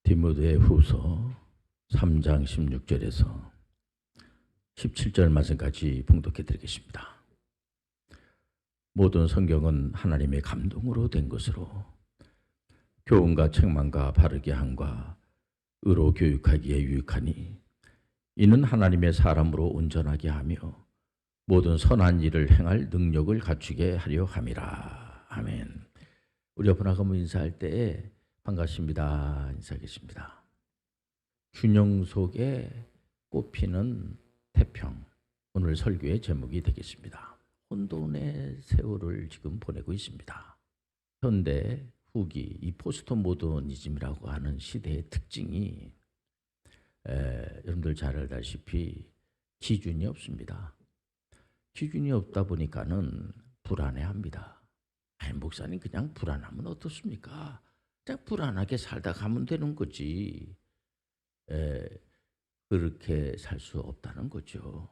디모데 후서 3장 16절에서 17절 말씀까지 봉독해 드리겠습니다. 모든 성경은 하나님의 감동으로 된 것으로 교훈과 책망과 바르게 함과 의로 교육하기에 유익하니 이는 하나님의 사람으로 온전하게 하며 모든 선한 일을 행할 능력을 갖추게 하려 함이라. 아멘. 우리 옆에 나가면 인사할 때에 반갑습니다 인사하겠습니다. 균형 속에 꽃피는 태평, 오늘 설교의 제목이 되겠습니다. 혼돈의 세월을 지금 보내고 있습니다. 현대 후기 이 포스트 모더니즘이라고 하는 시대의 특징이 여러분들 잘 알다시피 기준이 없습니다. 기준이 없다 보니까는 불안해합니다. 목사님 그냥 불안하면 어떻습니까? 그냥 불안하게 살다 가면 되는 거지. 그렇게 살 수 없다는 거죠.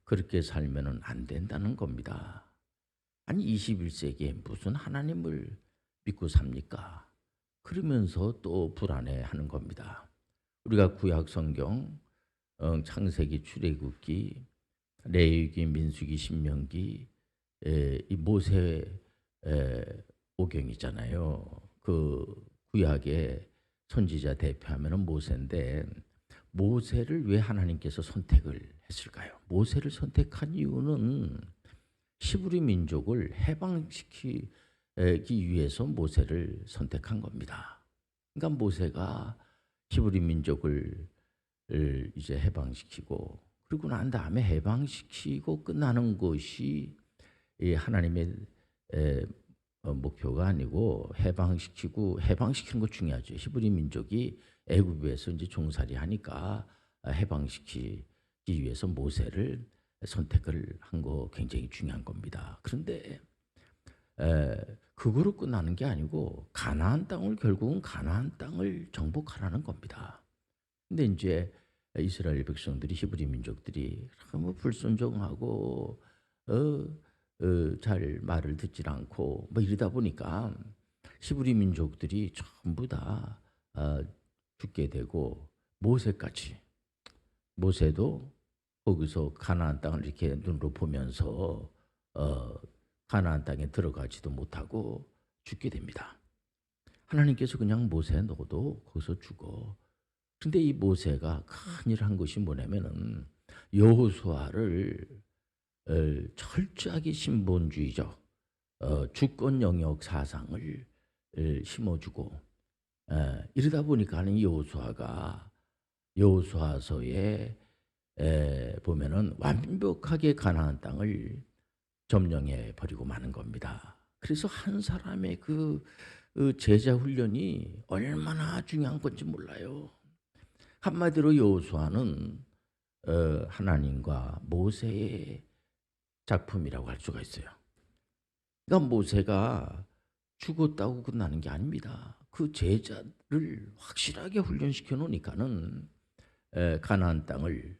그렇게 살면은 안 된다는 겁니다. 아니 21세기에 무슨 하나님을 믿고 삽니까? 그러면서 또 불안해하는 겁니다. 우리가 구약 성경 창세기, 출애굽기, 레위기, 민수기, 신명기 이 모세 오경이잖아요. 그 구약의 선지자 대표하면은 모세인데 모세를 왜 하나님께서 선택을 했을까요? 모세를 선택한 이유는 히브리 민족을 해방시키기 위해서 모세를 선택한 겁니다. 그러니까 모세가 히브리 민족을 이제 해방시키고 그리고 난 다음에 해방시키고 끝나는 것이 하나님의 목표가 아니고 해방시키는 거 중요하죠. 히브리 민족이 애굽에서 이제 종살이 하니까 해방시키기 위해서 모세를 선택을 한 거 굉장히 중요한 겁니다. 그런데 그거로 끝나는 게 아니고 결국은 가나안 땅을 정복하라는 겁니다. 근데 이제 이스라엘 백성들이 히브리 민족들이 너무 불순종하고 잘 말을 듣질 않고 뭐 이러다 보니까 히브리 민족들이 전부 다 죽게 되고 모세도 거기서 가나안 땅을 이렇게 눈으로 보면서 가나안 땅에 들어가지도 못하고 죽게 됩니다. 하나님께서 그냥 모세 너도 거기서 죽어. 근데 이 모세가 큰일 한 것이 뭐냐면은 여호수아를 철저하게 신본주의적 주권 영역 사상을 심어주고 이러다 보니까는 여호수아서에 보면은 완벽하게 가나안 땅을 점령해 버리고 마는 겁니다. 그래서 한 사람의 그 제자 훈련이 얼마나 중요한 건지 몰라요. 한마디로 여호수아는 하나님과 모세의 작품이라고 할 수가 있어요. 그러니까 모세가 죽었다고 끝나는 게 아닙니다. 그 제자를 확실하게 훈련시켜 놓으니까는 가나안 땅을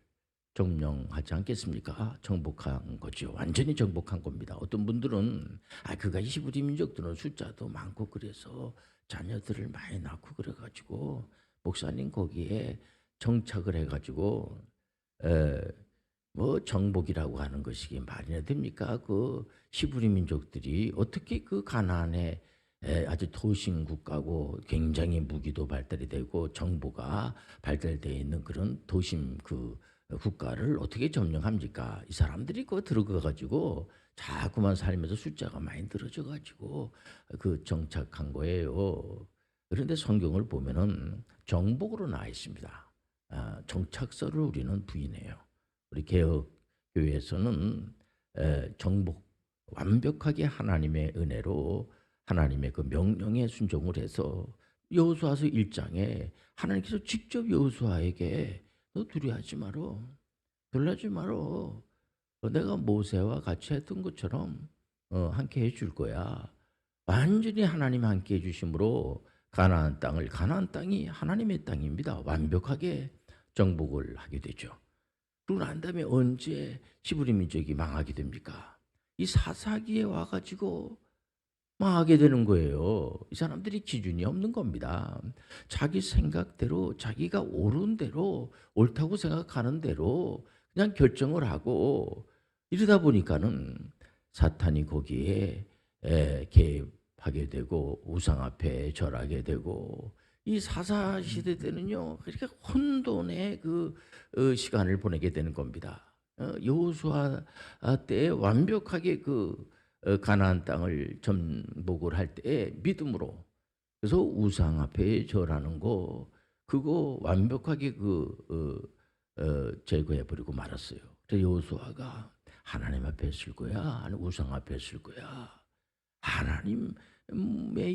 점령하지 않겠습니까? 정복한 거죠. 완전히 정복한 겁니다. 어떤 분들은 그가 히브리 민족들은 숫자도 많고 그래서 자녀들을 많이 낳고 그래가지고 목사님 거기에 정착을 해가지고 뭐 정복이라고 하는 것이 말이나 됩니까? 그 히브리 민족들이 어떻게 그 가나안에 아주 도심 국가고 굉장히 무기도 발달이 되고 정보가 발달되어 있는 그런 도심 그 국가를 어떻게 점령합니까? 이 사람들이 그 들어가가지고 자꾸만 살면서 숫자가 많이 늘어져가지고 그 정착한 거예요. 그런데 성경을 보면은 정복으로 나와 있습니다. 정착서를 우리는 부인해요. 우리 개혁 교회에서는 정복, 완벽하게 하나님의 은혜로 하나님의 그 명령에 순종을 해서 여호수아서 1장에 하나님께서 직접 여호수아에게 너 두려워하지 마라. 놀라지 마라. 내가 모세와 같이 했던 것처럼 함께 해줄 거야. 완전히 하나님 함께 해주심으로 가나안 땅이 하나님의 땅입니다. 완벽하게 정복을 하게 되죠. 그러고 난 다음에 언제 히브리 민족이 망하게 됩니까? 이 사사기에 와가지고 망하게 되는 거예요. 이 사람들이 기준이 없는 겁니다. 자기 생각대로 자기가 옳은 대로 옳다고 생각하는 대로 그냥 결정을 하고 이러다 보니까는 사탄이 거기에 개입하게 되고 우상 앞에 절하게 되고 이 사사 시대 때는요 그렇게 혼돈의 시간을 보내게 되는 겁니다. 여호수아 때에 완벽하게 가나안 땅을 정복을 할 때 믿음으로 그래서 우상 앞에 절하는 거 그거 완벽하게 제거해 버리고 말았어요. 그래서 여호수아가 하나님 앞에 쓸 거야, 아니 우상 앞에 쓸 거야. 하나님의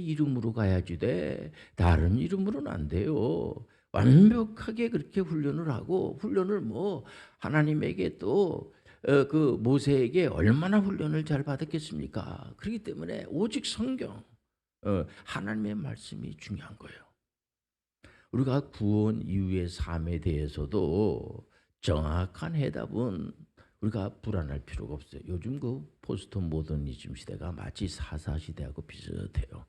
이름으로 가야지 돼. 다른 이름으로는 안 돼요. 완벽하게 그렇게 훈련을 하고 훈련을 하나님에게 또 모세에게 얼마나 훈련을 잘 받았겠습니까? 그렇기 때문에 오직 성경, 하나님의 말씀이 중요한 거예요. 우리가 구원 이후의 삶에 대해서도 정확한 해답은 우리가 불안할 필요가 없어요. 요즘 포스트 모더니즘 시대가 마치 사사 시대하고 비슷해요.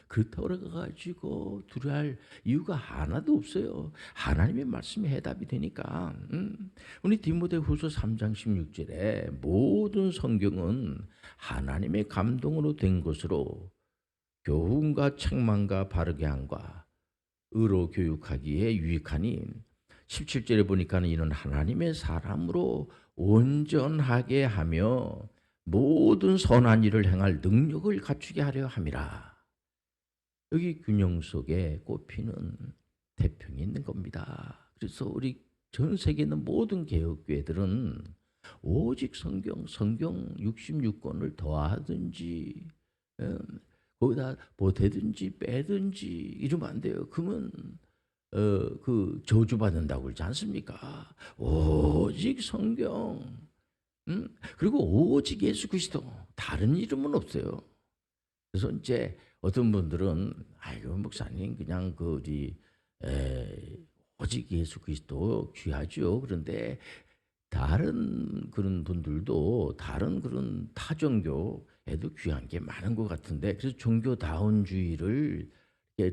그렇다고 그래가지고 두려워할 이유가 하나도 없어요. 하나님의 말씀이 해답이 되니까. 우리 디모데후서 3장 16절에 모든 성경은 하나님의 감동으로 된 것으로 교훈과 책망과 바르게 함과 의로 교육하기에 유익하니 17절에 보니까 이는 하나님의 사람으로 온전하게 하며 모든 선한 일을 행할 능력을 갖추게 하려 함이라. 여기 균형 속에 꼽히는 태평이 있는 겁니다. 그래서 우리 전 세계에 있는 모든 개혁교회들은 오직 성경 66권을 더하든지 거기다 보태든지 빼든지 이러면 안 돼요. 그러면 저주받는다고 그러지 않습니까? 오직 성경, 그리고 오직 예수 그리스도, 다른 이름은 없어요. 그래서 이제 어떤 분들은 아이고 목사님 그냥 오직 예수 그리스도 귀하죠. 그런데 다른 그런 분들도 다른 그런 타종교에도 귀한 게 많은 것 같은데 그래서 종교다운주의를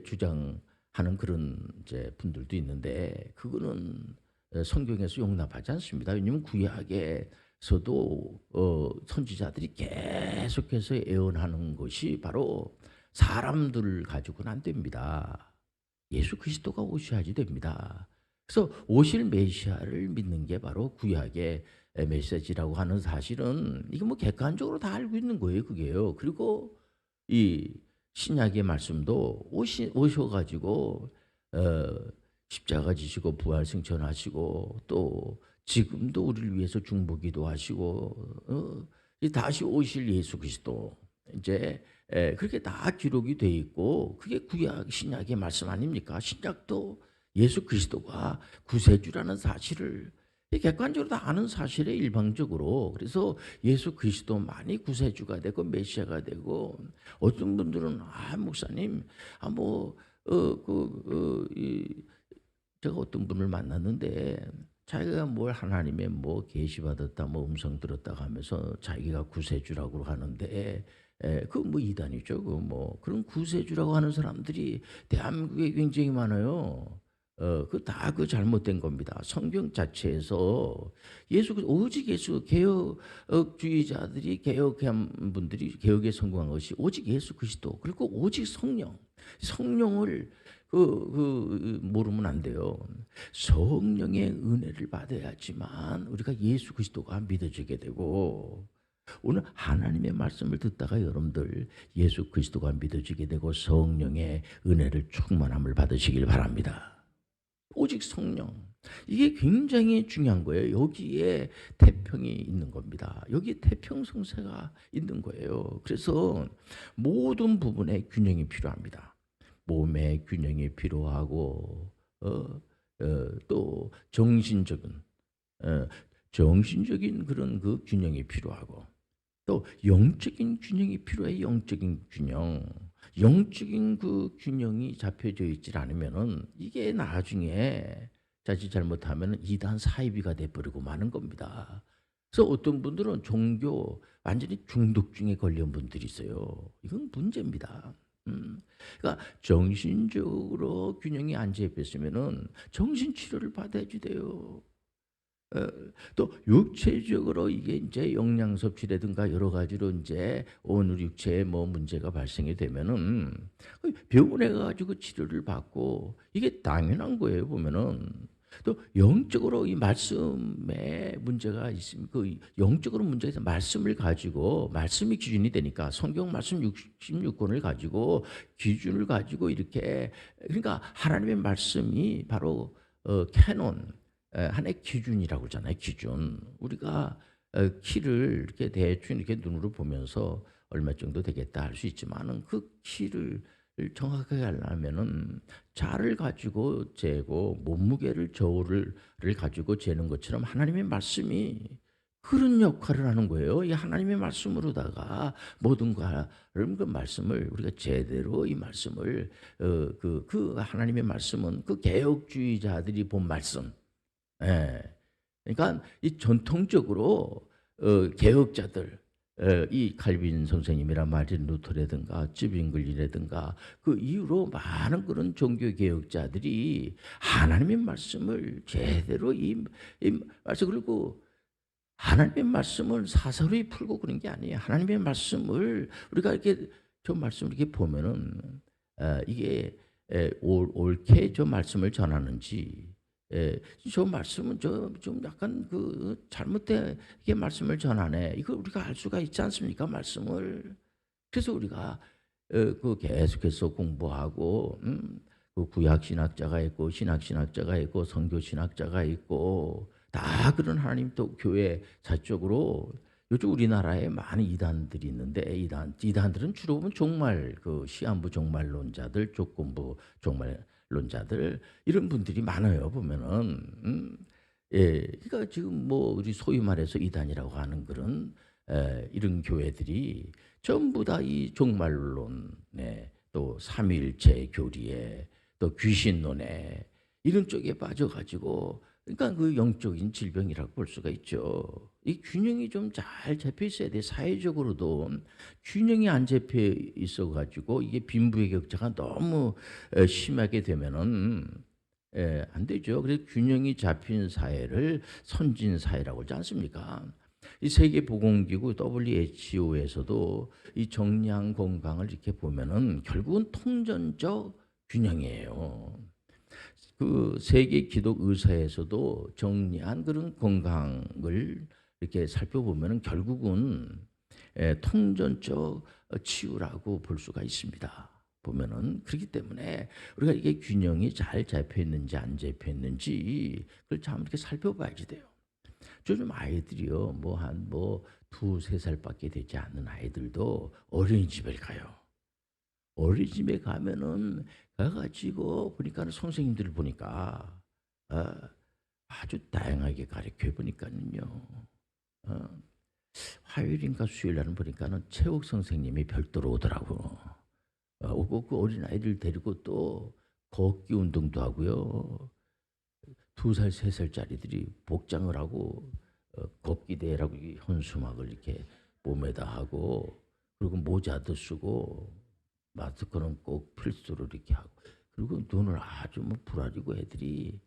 주장하는 그런 이제 분들도 있는데 그거는 성경에서 용납하지 않습니다. 왜냐하면 구약에서도 선지자들이 계속해서 예언하는 것이 바로 사람들을 가지고는 안 됩니다. 예수 그리스도가 오셔야지 됩니다. 그래서 오실 메시아를 믿는 게 바로 구약의 메시지라고 하는 사실은 이거 객관적으로 다 알고 있는 거예요, 그게요. 그리고 이 신약의 말씀도 오셔가지고 십자가 지시고 부활 승천하시고 또 지금도 우리를 위해서 중보기도 하시고 다시 오실 예수 그리스도 이제 그렇게 다 기록이 돼 있고 그게 구약 신약의 말씀 아닙니까? 신약도 예수 그리스도가 구세주라는 사실을 객관적으로 다 아는 사실에 일방적으로 그래서 예수 그리스도만이 구세주가 되고 메시아가 되고 어떤 분들은 목사님 제가 어떤 분을 만났는데 자기가 뭘 하나님의 계시받았다 음성 들었다 하면서 자기가 구세주라고 하는데 이단이죠. 그런 구세주라고 하는 사람들이 대한민국에 굉장히 많아요. 다 잘못된 겁니다. 성경 자체에서 오직 예수, 개혁주의자들이 개혁한 분들이 개혁에 성공한 것이 오직 예수 그리스도, 그리고 오직 성령을 모르면 안 돼요. 성령의 은혜를 받아야지만 우리가 예수 그리스도가 믿어지게 되고, 오늘 하나님의 말씀을 듣다가 여러분들 예수 그리스도가 믿어지게 되고 성령의 은혜를 충만함을 받으시길 바랍니다. 오직 성령, 이게 굉장히 중요한 거예요. 여기에 태평이 있는 겁니다. 여기 태평성세가 있는 거예요. 그래서 모든 부분에 균형이 필요합니다. 몸의 균형이 필요하고 또 정신적인 그런 균형이 필요하고 또 영적인 균형이 필요해. 영적인 균형. 영적인 균형이 잡혀져 있지 않으면은 이게 나중에 자칫 잘못하면 이단 사이비가 돼버리고 마는 겁니다. 그래서 어떤 분들은 종교 완전히 중독증에 걸린 분들이 있어요. 이건 문제입니다. 그러니까 정신적으로 균형이 안 잡혔으면은 정신 치료를 받아야지 돼요. 어 또 육체적으로 이게 인제 영양 섭취라든가 여러 가지로 인제 온 육체에 뭐 문제가 발생이 되면은 그 병원에 가 가지고 치료를 받고 이게 당연한 거예요 보면은. 또 영적으로 이 말씀에 문제가 있으면 그 영적으로 문제가 있으면 말씀을 가지고 말씀이 기준이 되니까 성경 말씀 66 권을 가지고 기준을 가지고 이렇게 그러니까 하나님의 말씀이 바로 캐논 하나의 기준이라고 그러잖아요, 기준. 우리가 키를 이렇게 대충 이렇게 눈으로 보면서 얼마 정도 되겠다 할 수 있지만은 그 키를 정확하게 하려면은 자를 가지고 재고 몸무게를 저울을 가지고 재는 것처럼 하나님의 말씀이 그런 역할을 하는 거예요. 이 하나님의 말씀으로다가 모든 그 말씀을 우리가 제대로 이 말씀을 그 하나님의 말씀은 그 개혁주의자들이 본 말씀 예. 그러니까 이 전통적으로 개혁자들 이 칼빈 선생님이나 마틴 루터라든가 쯔빙글리라든가 그 이후로 많은 그런 종교 개혁자들이 하나님의 말씀을 제대로 이 말씀 그리고 하나님의 말씀을 사설이 풀고 그런 게 아니에요. 하나님의 말씀을 우리가 이렇게 저 말씀을 이렇게 보면은 이게 옳게 저 말씀을 전하는지 저 말씀은 저 좀 약간 그 잘못되게 말씀을 전하네. 이거 우리가 알 수가 있지 않습니까? 말씀을. 그래서 우리가 그 계속해서 공부하고 그 구약 신학자가 있고 신학 신학자가 있고 성교 신학자가 있고 다 그런 하나님 또 교회 자적으로 요즘 우리나라에 많은 이단들이 있는데 이단들은 주로 보면 종말 그 시한부 종말론자들 조건부 종말론자들 이런 분들이 많아요 보면은 예 그러니까 지금 뭐 우리 소위 말해서 이단이라고 하는 그런 이런 교회들이 전부 다 이 종말론에 또 삼위일체 교리에 또 귀신론에 이런 쪽에 빠져 가지고 그러니까 그 영적인 질병이라고 볼 수가 있죠. 이 균형이 좀 잘 잡혀 있어야 돼. 사회적으로도 균형이 안 잡혀 있어 가지고 이게 빈부의 격차가 너무 심하게 되면은 안 되죠. 그래서 균형이 잡힌 사회를 선진 사회라고 하지 않습니까? 이 세계보건기구 WHO에서도 이 정량 건강을 이렇게 보면은 결국은 통전적 균형이에요. 그 세계 기독 의사에서도 정리한 그런 건강을 이렇게 살펴보면은 결국은 통전적 치유라고 볼 수가 있습니다. 보면은 그렇기 때문에 우리가 이게 균형이 잘 잡혀 있는지 안 잡혀 있는지 그걸 참 이렇게 살펴봐야지 돼요. 요즘 아이들이요, 뭐 한 뭐 두세 살밖에 되지 않는 아이들도 어린이집에 가요. 어린이집에 가면은 가가지고 보니까는 선생님들을 보니까 어, 아주 다양하게 가르쳐 보니까는요. 어, 화요일인가 수요일날은 보니까는 체육 선생님이 별도로 오더라고. 오고 그 어린 아이들 데리고 또 걷기 운동도 하고요. 2살, 3살짜리들이 복장을 하고 걷기 대회라고 이 현수막을 이렇게 몸에다 하고 그리고 모자도 쓰고 마스크는 꼭 필수로 이렇게 하고 그리고 눈을 아주 뭐 부라리고 애들이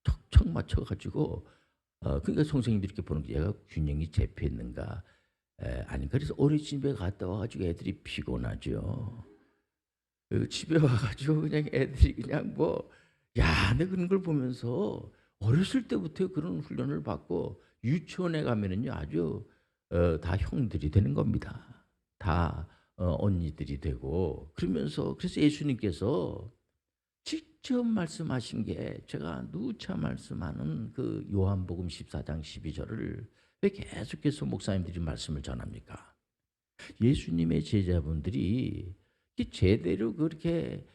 척척 맞춰 가지고 그러니까 선생님들이 이렇게 보는 게 얘가 균형이 잡혀 있는가 아닌가 그래서 어린이집에 갔다 와 가지고 애들이 피곤하죠. 집에 와 가지고 그냥 애들이 그냥 뭐 야 근데 그런 걸 보면서 어렸을 때부터 그런 훈련을 받고 유치원에 가면은요 아주 다 형들이 되는 겁니다. 다 언니들이 되고 그러면서 그래서 예수님께서 직접 말씀하신 게 제가 누차 말씀하는 그 요한복음 14장 12절을 왜 계속해서 목사님들이 말씀을 전합니까? 예수님의 제자분들이 제대로 그렇게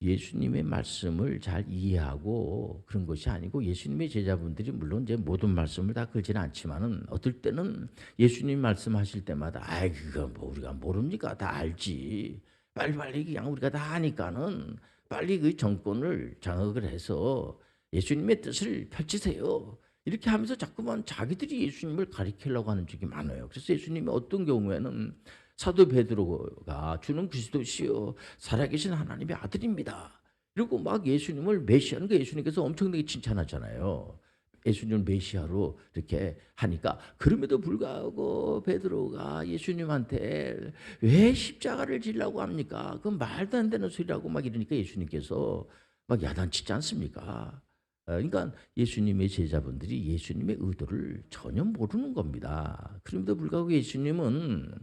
예수님의 말씀을 잘 이해하고 그런 것이 아니고 예수님의 제자분들이 물론 이제 모든 말씀을 다 그러지는 않지만은 어떨 때는 예수님 말씀하실 때마다 아이 그거 뭐 우리가 모릅니까? 다 알지. 빨리빨리 그냥 우리가 다 아니까는 빨리 그 정권을 장악을 해서 예수님의 뜻을 펼치세요. 이렇게 하면서 자꾸만 자기들이 예수님을 가리키려고 하는 적이 많아요. 그래서 예수님이 어떤 경우에는 사도 베드로가 주는 그리스도시요 살아계신 하나님의 아들입니다. 이러고 막 예수님을 메시아는 그 예수님께서 엄청나게 칭찬하잖아요. 예수님을 메시아로 이렇게 하니까 그럼에도 불구하고 베드로가 예수님한테 왜 십자가를 지려고 합니까? 그건 말도 안 되는 소리라고 막 이러니까 예수님께서 막 야단치지 않습니까? 그러니까 예수님의 제자분들이 예수님의 의도를 전혀 모르는 겁니다. 그럼에도 불구하고 예수님은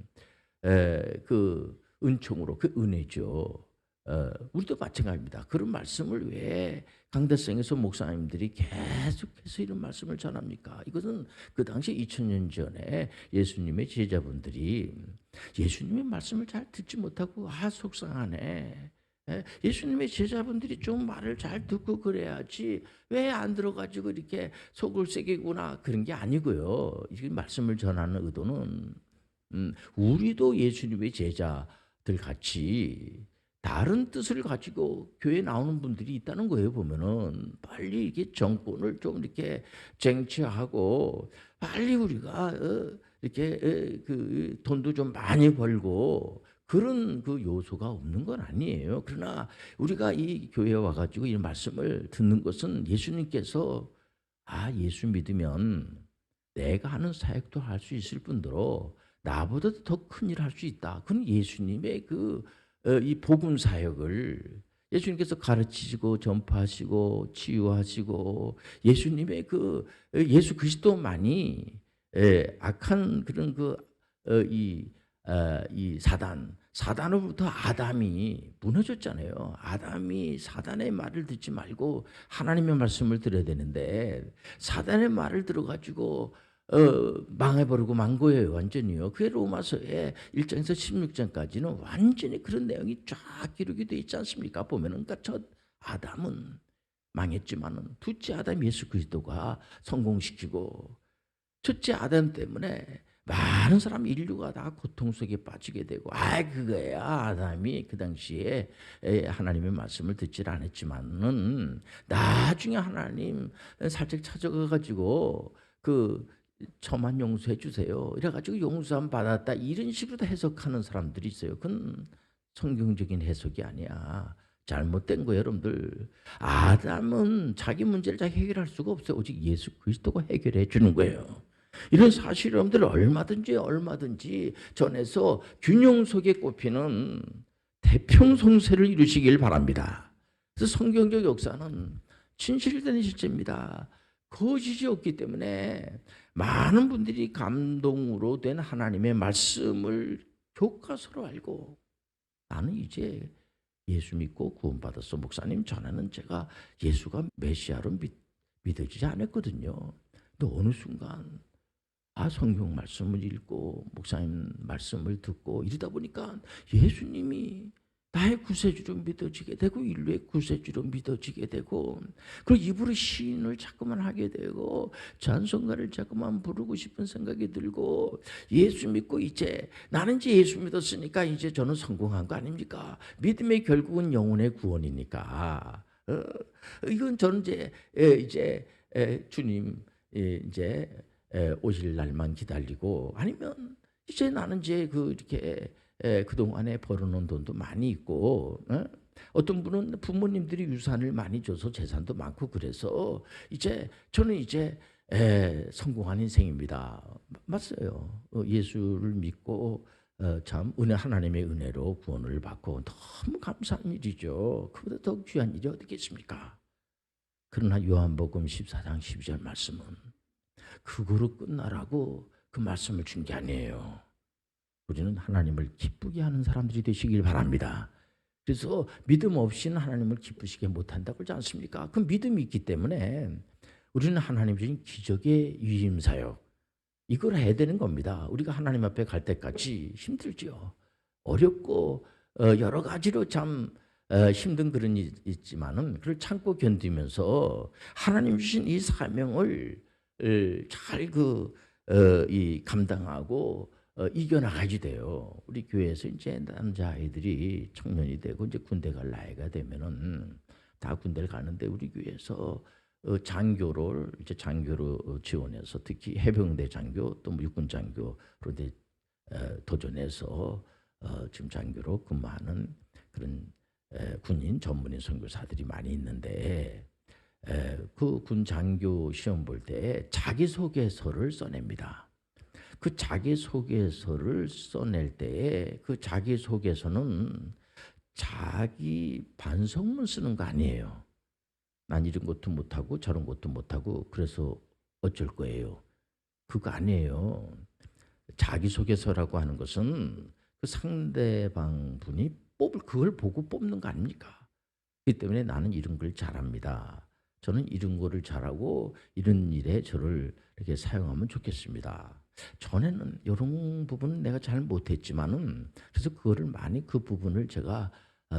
그 은총으로 그 은혜죠. 우리도 마찬가지입니다. 그런 말씀을 왜 강대성에서 목사님들이 계속해서 이런 말씀을 전합니까? 이것은 그 당시 2000년 전에 예수님의 제자분들이 예수님의 말씀을 잘 듣지 못하고 속상하네. 예수님의 제자분들이 좀 말을 잘 듣고 그래야지 왜 안 들어가지고 이렇게 속을 새기구나 그런 게 아니고요. 이 말씀을 전하는 의도는 우리도 예수님의 제자들 같이 다른 뜻을 가지고 교회에 나오는 분들이 있다는 거예요. 보면은 빨리 이렇게 정권을 좀 이렇게 쟁취하고 빨리 우리가 이렇게 그 돈도 좀 많이 벌고 그런 그 요소가 없는 건 아니에요. 그러나 우리가 이 교회에 와가지고 이 말씀을 듣는 것은 예수님께서 예수 믿으면 내가 하는 사역도 할 수 있을 뿐더러 나보다도 더 큰 일을 할 수 있다. 그건 예수님의 이 복음 사역을 예수님께서 가르치시고 전파하시고 치유하시고 예수님의 예수 그리스도만이 악한 그런 이 사단으로부터 아담이 무너졌잖아요. 아담이 사단의 말을 듣지 말고 하나님의 말씀을 들어야 되는데 사단의 말을 들어가지고 망해버리고 만 거예요. 완전히요. 그게 로마서의 1장에서 16장까지는 완전히 그런 내용이 쫙 기록이 되어 있지 않습니까? 보면은 그러니까 첫 아담은 망했지만은 둘째 아담 예수 그리스도가 성공시키고 첫째 아담 때문에 많은 사람 인류가 다 고통 속에 빠지게 되고 그거야 아담이 그 당시에 하나님의 말씀을 듣질 않았지만은 나중에 하나님 살짝 찾아가 가지고 저만 용서해 주세요. 이래가지고 용서함 받았다 이런 식으로 해석하는 사람들이 있어요. 그건 성경적인 해석이 아니야. 잘못된 거예요, 여러분들. 아담은 자기 문제를 잘 해결할 수가 없어요. 오직 예수 그리스도가 해결해 주는 거예요. 이런 사실 여러분들 얼마든지 전해서 균형 속에 꼽히는 태평성세를 이루시길 바랍니다. 그래서 성경적 역사는 진실된 실제입니다. 거짓이 없기 때문에 많은 분들이 감동으로 된 하나님의 말씀을 교과서로 알고 나는 이제 예수 믿고 구원받았어. 목사님 전에는 제가 예수가 메시아로 믿어지지 않았거든요. 또 어느 순간 성경 말씀을 읽고 목사님 말씀을 듣고 이러다 보니까 예수님이 나의 구세주로 믿어지게 되고 인류의 구세주로 믿어지게 되고 그리고 입으로 시인을 자꾸만 하게 되고 찬송가를 자꾸만 부르고 싶은 생각이 들고 예수 믿고 이제 나는 이제 예수 믿었으니까 이제 저는 성공한 거 아닙니까? 믿음의 결국은 영혼의 구원이니까 이건 저는 이제 주님 이제 오실 날만 기다리고 아니면 이제 나는 이제 이렇게 그동안에 벌어놓은 돈도 많이 있고 어떤 분은 부모님들이 유산을 많이 줘서 재산도 많고 그래서 저는 이제 성공한 인생입니다. 맞어요. 예수를 믿고 참 하나님의 은혜로 구원을 받고 너무 감사한 일이죠. 그보다 더 귀한 일이 어디 있겠습니까? 그러나 요한복음 14장 12절 말씀은 그거로 끝나라고 그 말씀을 준 게 아니에요. 우리는 하나님을 기쁘게 하는 사람들이 되시길 바랍니다. 그래서 믿음 없이는 하나님을 기쁘시게 못한다고 그러지 않습니까? 그 믿음이 있기 때문에 우리는 하나님 주신 기적의 위임사역 이걸 해야 되는 겁니다. 우리가 하나님 앞에 갈 때까지 힘들죠. 어렵고 여러 가지로 참 힘든 그런 일이 있지만은 그걸 참고 견디면서 하나님 주신 이 사명을 잘 감당하고 이겨나가야 돼요. 우리 교회에서 이제 남자아이들이 청년이 되고 이제 군대 갈 나이가 되면은 다 군대를 가는데 우리 교회에서 장교를 이제 장교로 지원해서 특히 해병대 장교 또 뭐 육군 장교로 도전해서 지금 장교로 근무하는 그런 군인 전문인 선교사들이 많이 있는데 그 군 장교 시험 볼 때 자기소개서를 써냅니다. 그 자기소개서를 써낼 때에 그 자기소개서는 자기 반성문 쓰는 거 아니에요. 난 이런 것도 못하고 저런 것도 못하고 그래서 어쩔 거예요. 그거 아니에요. 자기소개서라고 하는 것은 그 상대방 분이 그걸 보고 뽑는 거 아닙니까? 그렇기 때문에 나는 이런 걸 잘합니다. 저는 이런 거를 잘하고 이런 일에 저를 이렇게 사용하면 좋겠습니다. 전에는 이런 부분은 내가 잘 못했지만은 그래서 그거를 많이 그 부분을 제가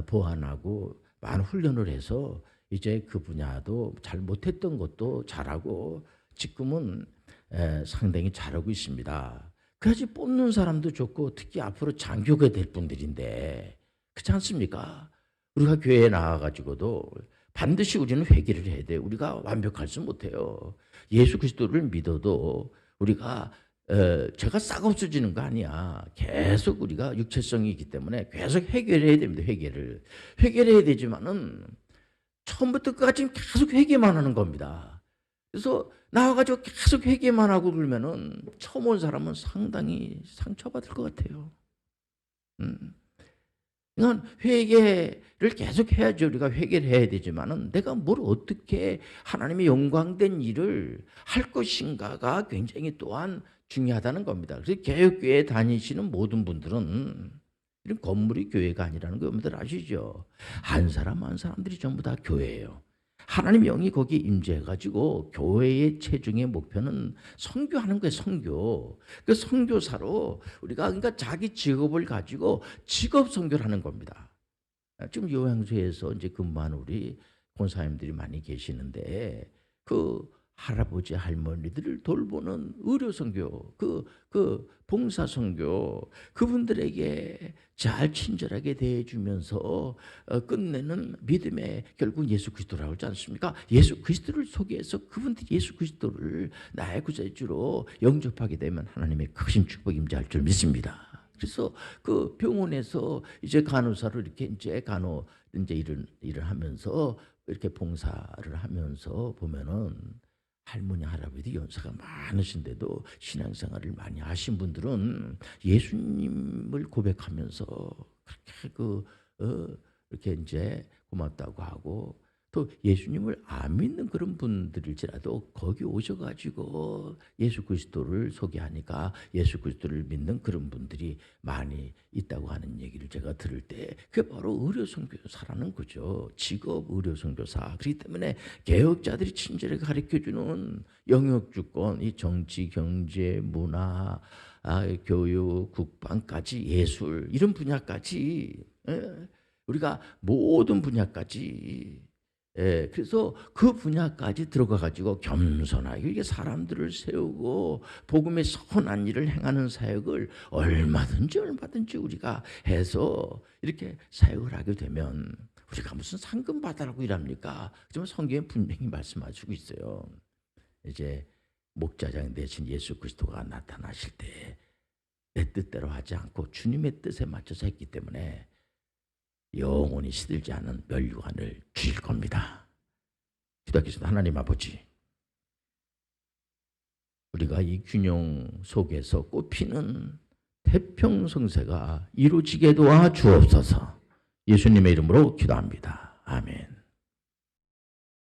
보완하고 많은 훈련을 해서 이제 그 분야도 잘 못했던 것도 잘하고 지금은 상당히 잘하고 있습니다. 그래야지 뽑는 사람도 좋고 특히 앞으로 장교가 될 분들인데 그렇지 않습니까? 우리가 교회에 나와가지고도 반드시 우리는 회개를 해야 돼요. 우리가 완벽할 수 못해요. 예수 그리스도를 믿어도 우리가 죄가 싹 없어지는 거 아니야. 계속 우리가 육체성이 있기 때문에 계속 회개를 해야 됩니다. 회개를 해야 되지만은 처음부터 끝까지 계속 회개만 하는 겁니다. 그래서 나와가지고 계속 회개만 하고 그러면은 처음 온 사람은 상당히 상처받을 것 같아요. 그러니까 회개를 계속 해야죠. 우리가 회개를 해야 되지만은 내가 뭘 어떻게 하나님의 영광된 일을 할 것인가가 굉장히 또한 중요하다는 겁니다. 그래서 개혁교회 다니시는 모든 분들은 이런 건물이 교회가 아니라는 거 여러분들 아시죠? 한 사람들이 전부 다 교회예요. 하나님 영이 거기에 임재해가지고 교회의 최종의 목표는 선교하는 거예요. 선교. 그 선교사로 우리가 그러니까 자기 직업을 가지고 직업 선교를 하는 겁니다. 지금 요양소에서 이제 근무하는 우리 권사님들이 많이 계시는데 그 할아버지 할머니들을 돌보는 의료 선교, 그 봉사 선교, 그분들에게 잘 친절하게 대해주면서 끝내는 믿음의 결국 예수 그리스도라고 하지 않습니까? 예수 그리스도를 소개해서 그분들이 예수 그리스도를 나의 구세주로 영접하게 되면 하나님의 크신 축복 임재할 줄 믿습니다. 그래서 그 병원에서 이제 간호사로 이렇게 이제 일을 하면서 이렇게 봉사를 하면서 보면은 할머니 할아버지 연세가 많으신데도 신앙생활을 많이 하신 분들은 예수님을 고백하면서 그렇게 이렇게 이제 고맙다고 하고 또 예수님을 안 믿는 그런 분들일지라도 거기 오셔가지고 예수 그리스도를 소개하니까 예수 그리스도를 믿는 그런 분들이 많이 있다고 하는 얘기를 제가 들을 때 그게 바로 의료 선교사라는 거죠. 직업 의료 선교사. 그렇기 때문에 개혁자들이 친절하게 가르쳐주는 영역 주권, 이 정치, 경제, 문화, 교육, 국방까지 예술 이런 분야까지 우리가 모든 분야까지 그래서 그 분야까지 들어가 가지고 겸손하게 이게 사람들을 세우고 복음의 선한 일을 행하는 사역을 얼마든지 우리가 해서 이렇게 사역을 하게 되면 우리가 무슨 상금 받으라고 일합니까? 하지만 성경에 분명히 말씀하시고 있어요. 이제 목자장 대신 예수 그리스도가 나타나실 때 내 뜻대로 하지 않고 주님의 뜻에 맞춰서 했기 때문에 영원히 시들지 않은 멸류관을 주실 겁니다. 기도하겠습니다. 하나님 아버지, 우리가 이 균형 속에서 꽃피는 태평성세가 이루어지게 도와 주옵소서. 예수님의 이름으로 기도합니다. 아멘.